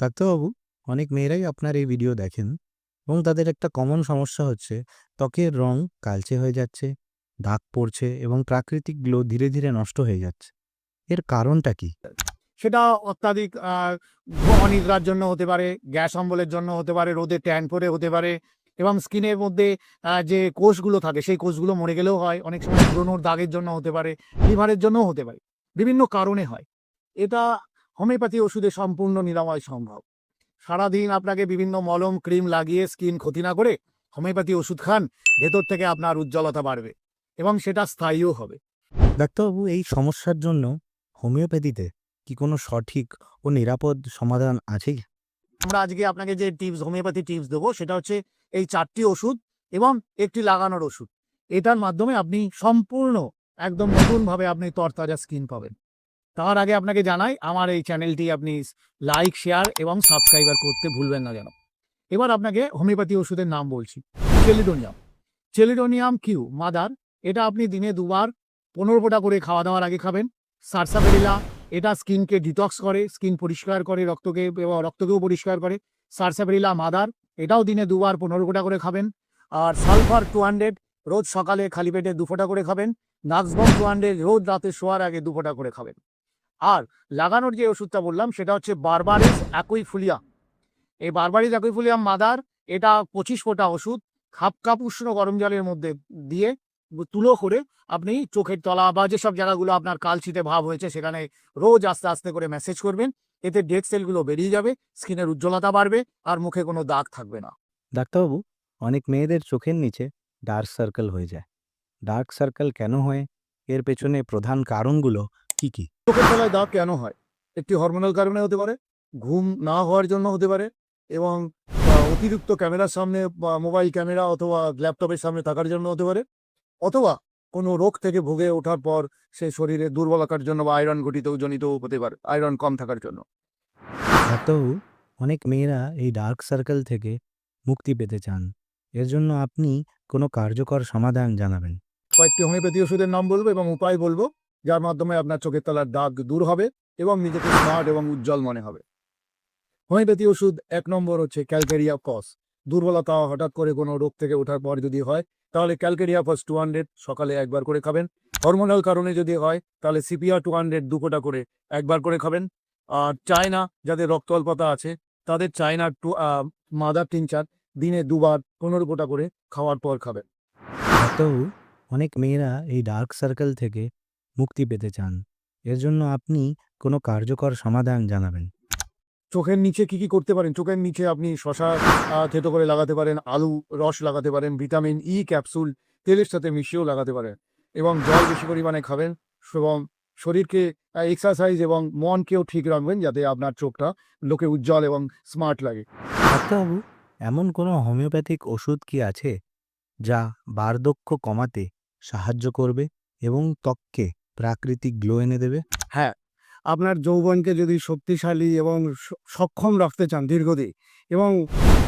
ডাক্তারবাবু, অনেক মেয়েরাই আপনার এই ভিডিও দেখেন এবং তাদের একটা কমন সমস্যা হচ্ছে ত্বকের রং কালচে হয়ে যাচ্ছে, দাগ পড়ছে এবং প্রাকৃতিক গ্লো ধীরে ধীরে নষ্ট হয়ে যাচ্ছে। এর কারণটা কি? সেটা অত্যাধিক অনিদ্রার জন্য হতে পারে, গ্যাস অম্বলের জন্য হতে পারে, রোদে ট্যান পরে হতে পারে এবং স্কিনের মধ্যে যে কোষগুলো থাকে সেই কোষগুলো মরে গেলেও হয়। অনেক সময় ব্রণর দাগের জন্য হতে পারে, লিভারের জন্যও হতে পারে। বিভিন্ন কারণে হয়। এটা হোমিওপ্যাথি ওষুধে সম্পূর্ণ নিরাময় সম্ভব। সারাদিন আপনাকে বিভিন্ন মলম, ক্রিম লাগিয়ে স্কিন ক্ষতি না করে হোমিওপ্যাথি ওষুধ খান, ভেতর থেকে আপনার উজ্জ্বলতা বাড়বে এবং সেটা স্থায়ীও হবে। ডাক্তারবাবু, এই সমস্যার জন্য হোমিওপ্যাথিতে কি কোনো সঠিক ও নিরাপদ সমাধান আছে কি? আমরা আজকে আপনাকে যে হোমিওপ্যাথি টিপস দেবো সেটা হচ্ছে এই 4টি ওষুধ এবং একটি লাগানোর ওষুধ। এটার মাধ্যমে আপনি সম্পূর্ণ একদম নতুনভাবে আপনি তরতাজা স্কিন পাবেন। তার আগে আপনাকে জানাই, আমার এই চ্যানেলটি আপনি লাইক, শেয়ার এবং সাবস্ক্রাইবার করতে ভুলবেন না যেন। এবার আপনাকে হোমিওপ্যাথি ওষুধের নাম বলছি। চেলিডোনিয়াম। চেলিডোনিয়াম কিউ মাদার, এটা আপনি দিনে 2 বার 15 ফোঁটা করে খাওয়া দাওয়ার আগে খাবেন। সারসাপেরিলা, এটা স্কিনকে ডিটক্স করে, স্কিন পরিষ্কার করে, রক্তকেও পরিষ্কার করে। সারসাপেরিলা মাদার, এটাও দিনে 2 বার 15 ফোঁটা করে খাবেন। আর সালফার 200, রোজ সকালে খালি পেটে 2 ফোঁটা করে খাবেন। নাক্সবম 200, রোজ রাতে শোয়ার আগে 2 ফোঁটা করে খাবেন। আর লাগানোর যে ওষুধটা বললাম সেটা হচ্ছে বারবারিস অ্যাকুইফোলিয়া। এই বারবারিস অ্যাকুইফোলিয়াম মাদার, এটা 25 ফোঁটা ওষুধ হাফ কাপ উষ্ণ গরম জলের মধ্যে দিয়ে তুলো করে আপনি চোখের তলা বা যেসব জায়গাগুলো আপনার কালচিতে ভাব হয়েছে সেখানে রোজ আস্তে আস্তে করে ম্যাসেজ করবেন। এতে ডেড সেলগুলো বেরিয়ে যাবে, স্কিনের উজ্জ্বলতা বাড়বে আর মুখে কোনো দাগ থাকবে না। ডাক্তারবাবু, অনেক মেয়েদের চোখের নিচে ডার্ক সার্কেল হয়ে যায়। ডার্ক সার্কেল কেন হয়? এর পেছনে প্রধান কারণগুলো কি কি? চোখের তলায় দাগ কেন হয়? একটি হরমোনাল কারণে হতে পারে, ঘুম না হওয়ার জন্য হতে পারে এবং অতিরিক্ত ক্যামেরার সামনে বা মোবাইল ক্যামেরা অথবা ল্যাপটপের সামনে থাকার জন্য হতে পারে, অথবা কোনো রোগ থেকে ভুগে ওঠার পর সে শরীরে দুর্বলতার জন্য বা আয়রন জনিত হতে পারে, আয়রন কম থাকার জন্য। ডাক্তারবাবু, অনেক মেয়েরা এই ডার্ক সার্কেল থেকে মুক্তি পেতে চান। এর জন্য আপনি কোনো কার্যকর সমাধান জানাবেন? কয়েকটি হোমিওপ্যাথি ওষুধের নাম বলবো এবং উপায় বলবো, যার মাধ্যমে আপনার চোখের তলার দাগ দূর হবে এবং নিজেকে স্মার্ট এবং উজ্জ্বল মনে হবে। হোমিওপ্যাথি ওষুধ 1 নম্বর হচ্ছে ক্যালকেরিয়া ফস। দুর্বলতা হঠাৎ করে কোনো রোগ থেকে ওঠার পর যদি হয় তাহলে ক্যালকেরিয়া ফস 200 সকালে 1 বার করে খাবেন। হরমোনাল কারণে যদি হয় তাহলে সিপিআর 200 2 ফোঁটা করে 1 বার করে খাবেন। আর চায়না, যাদের রক্ত অল্পতা আছে তাদের চায়না মাদার টিনচার দিনে 2 বার 15 ফোঁটা করে খাওয়ার পর খাবেন। ডাক্তারবাবু, অনেক মেয়েরা এই ডার্ক সার্কেল থেকে মুক্তি পেতে চান। এর জন্য আপনি কোনো কার্যকর সমাধান জানাবেন? চোখের নিচে কি করতে পারেন? চোখের নিচে আপনি শসা থেঁতো করে লাগাতে পারেন, আলু রস লাগাতে পারেন, ভিটামিন ই ক্যাপসুল তেলের সাথে মিশিয়েও লাগাতে পারেন এবং জল বেশি পরিমাণে খাবেন এবং শরীরকে এক্সারসাইজ এবং মনকেও ঠিক রাখবেন যাতে আপনার চোখটা লোকে উজ্জ্বল এবং স্মার্ট লাগে। ডাক্তারবাবু, এমন কোনো হোমিওপ্যাথিক ওষুধ কি আছে যা বার্ধক্য কমাতে সাহায্য করবে এবং ত্বককে প্রাকৃতিক গ্লো এনে দেবে? হ্যাঁ, আপনার যৌবনকে যদি শক্তিশালী এবং সক্ষম রাখতে চান দীর্ঘদিন এবং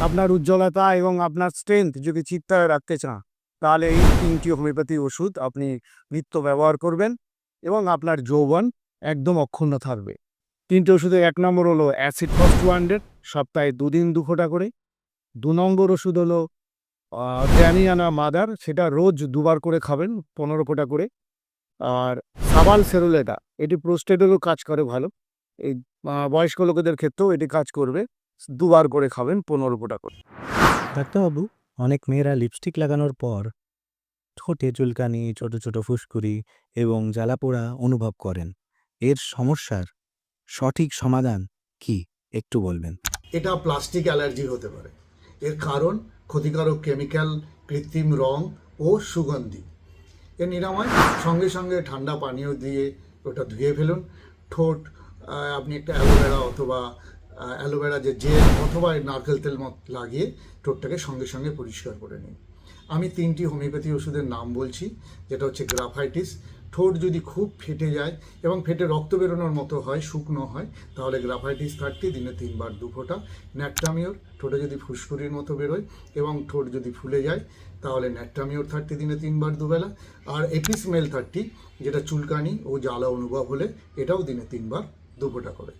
আপনার উজ্জ্বলতা এবং আপনার স্ট্রেংথ যদি চিত্তায় রাখতে চান, তাহলে এই 3টি হোমিওপ্যাথি ওষুধ আপনি নিত্য ব্যবহার করবেন এবং আপনার যৌবন একদম অক্ষুণ্ণ থাকবে। 3টে ওষুধে 1 নম্বর হলো অ্যাসিড ফস 200, সপ্তাহে 2 দিন 2 ফোঁটা করে। 2 নম্বর ওষুধ হলো ড্যানিয়ানা মাদার, সেটা রোজ 2 বার করে খাবেন 15 ফোঁটা করে। আর সাবাল সেরুলেটা, এটি প্রোস্টেটেরও কাজ করে ভালো। এই বয়স্ক লোকেদের ক্ষেত্রেও এটি কাজ করবে। 2 বার করে খাবেন 15 ফোঁটা করে। ডাক্তারবাবু, অনেক মেয়েরা লিপস্টিক লাগানোর পর ঠোঁটে চুলকানি, ছোট ছোট ফুসকুড়ি এবং জ্বালাপোড়া অনুভব করেন। এর সমস্যার সঠিক সমাধান কি, একটু বলবেন? এটা প্লাস্টিক অ্যালার্জি হতে পারে। এর কারণ ক্ষতিকারক কেমিক্যাল, কৃত্রিম রং ও সুগন্ধি। এর নিরাময় সঙ্গে সঙ্গে ঠান্ডা পানীয় দিয়ে ওটা ধুয়ে ফেলুন। ঠোঁট আপনি একটা অ্যালোভেরা অথবা অ্যালোভেরা যে জেল অথবা নারকেল তেল লাগিয়ে ঠোঁটটাকে সঙ্গে সঙ্গে পরিষ্কার করে নিন। আমি 3টি হোমিওপ্যাথি ওষুধের নাম বলছি, যেটা হচ্ছে গ্রাফাইটিস। ঠোঁট যদি খুব ফেটে যায় এবং ফেটে রক্ত বেরোনোর মতো হয়, শুকনো হয়, তাহলে গ্রাফাইটিস 30 দিনে 3 বার 2 ফোঁটা। ন্যাট্রামিওর, ঠোঁটে যদি ফুসকুড়ির মতো বেরোয় এবং ঠোঁট যদি ফুলে যায় তাহলে ন্যাট্রামিওর 30 দিনে 3 বার 2 বেলা। আর এপিসমেল 30, যেটা চুলকানি ও জ্বালা অনুভব হলে, এটাও দিনে 3 বার 2 ফোঁটা করে।